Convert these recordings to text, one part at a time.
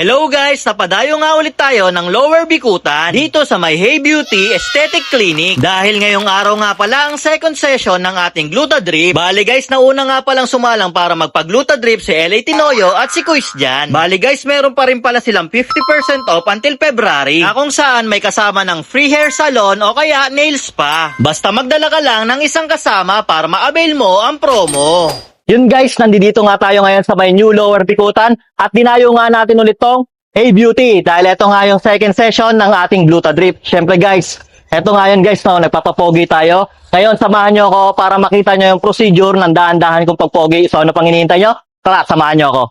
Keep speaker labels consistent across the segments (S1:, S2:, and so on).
S1: Hello guys! Napadayo nga ulit tayo ng Lower Bikutan dito sa may Hey Beauty Aesthetic Clinic. Dahil ngayong araw nga pala ang second session ng ating Glutadrip. Bali guys, nauna nga palang sumalang para magpag-Glutadrip si LA Tinoyo at si Kuis Jan. Bali guys, meron pa rin pala silang 50% off until February. Na kung saan may kasama ng free hair salon o kaya nail spa. Basta magdala ka lang ng isang kasama para ma-avail mo ang promo.
S2: Yun guys, nandito nga tayo ngayon sa may New Lower Bikutan at dinayo nga natin ulit tong Hey Beauty dahil ito nga yung second session ng ating Glutadrip. Syempre guys, ito nga yun guys, no, nagpapapogi tayo. Ngayon, samahan nyo ako para makita nyo yung procedure ng dahan-dahan kong pagpogi. So ano pang hinihintay nyo? Tara, samahan nyo ako.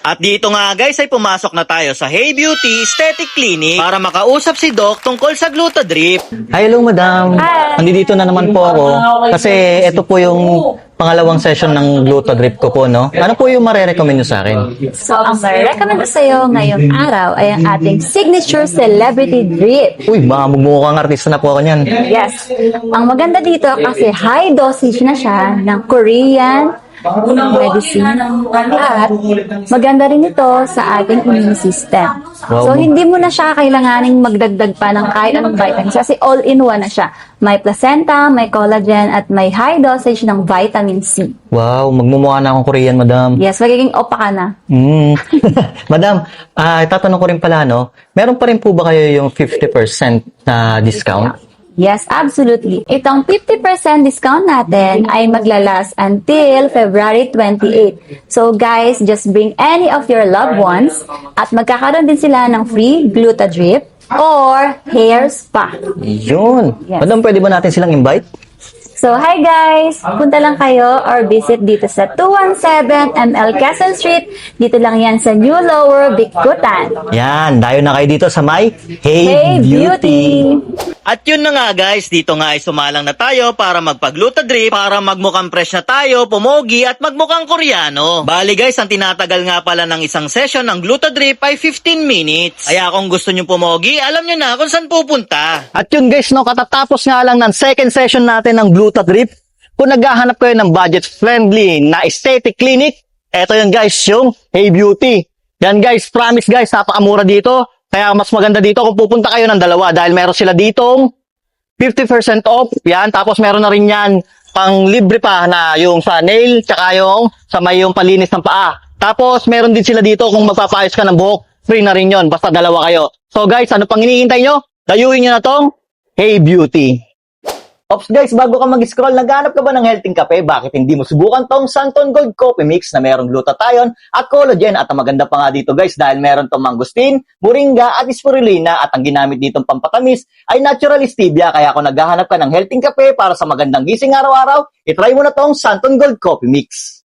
S1: At dito nga guys ay pumasok na tayo sa Hey Beauty Aesthetic Clinic para makausap si Doc tungkol sa Glutadrip.
S2: Hi, hello madam.
S3: Hi.
S2: Nandito na naman po ako kasi ito po yung pangalawang session ng Glutadrip ko po, no? Ano po yung marerecommend nyo sa akin?
S3: So, ang ma-recommend ko sa'yo ngayong araw ay ang ating signature celebrity drip.
S2: Uy, baka magmukhang artista na po ako niyan.
S3: Yes. Ang maganda dito kasi high dosage na siya ng Korean medicine at maganda rin ito sa ating immune system.
S2: Wow.
S3: So, hindi mo na siya kailanganing magdagdag pa ng kahit anong vitamins kasi all-in-one na siya. May placenta, may collagen, at may high dosage ng vitamin C.
S2: Wow, magmumukha na akong Korean, madam.
S3: Yes, magiging opa ka na.
S2: Madam, tatanong ko rin pala, no? Meron pa rin po ba kayo yung 50% na discount?
S3: Yes, absolutely. Itong 50% discount natin ay maglalas until February 28. So guys, just bring any of your loved ones at magkakaroon din sila ng free Glutadrip or hair spa.
S2: Yun.
S3: Yes.
S2: Madam, pwede ba natin silang invite?
S3: So, hi guys! Punta lang kayo or visit dito sa 217 ML Quezon Street. Dito lang yan sa New Lower Bikutan.
S2: Yan, dayo na kayo dito sa may
S3: Hey Beauty!
S1: At yun na nga guys, dito nga ay sumalang na tayo para magpag-Glutadrip, para magmukhang fresh na tayo, pumogi at magmukhang Koreano. Bali guys, ang tinatagal nga pala ng isang session ng Glutadrip ay 15 minutes. Kaya kung gusto nyo pumogi, alam nyo na kung saan pupunta.
S2: At yun guys, no, katatapos nga lang ng second session natin ng Glutadrip. Kung naghahanap kayo ng budget-friendly na aesthetic clinic, eto yun guys, yung Hey Beauty. Yan guys, promise guys, napakamura dito. Kaya mas maganda dito kung pupunta kayo ng dalawa dahil meron sila ditong 50% off. Yan, tapos meron na rin yan pang libre pa na yung sa nail, tsaka yung sa may yung palinis ng paa. Tapos meron din sila dito kung magpapayos ka ng buhok, free na rin yon basta dalawa kayo. So guys, ano pang hinihintay nyo? Dayuhin nyo na tong Hey Beauty. Ops guys, bago ka mag-scroll, naghanap ka ba ng healthy kape? Bakit hindi mo subukan tong Santon Gold Coffee Mix na merong glutathione at collagen? At ang maganda pa nga dito guys, dahil meron tong mangosteen, moringa at spirulina at ang ginamit ditong pampatamis ay natural stevia. Kaya kung naghahanap ka ng healthy kape para sa magandang gising araw-araw, itry mo na tong Santon Gold Coffee Mix.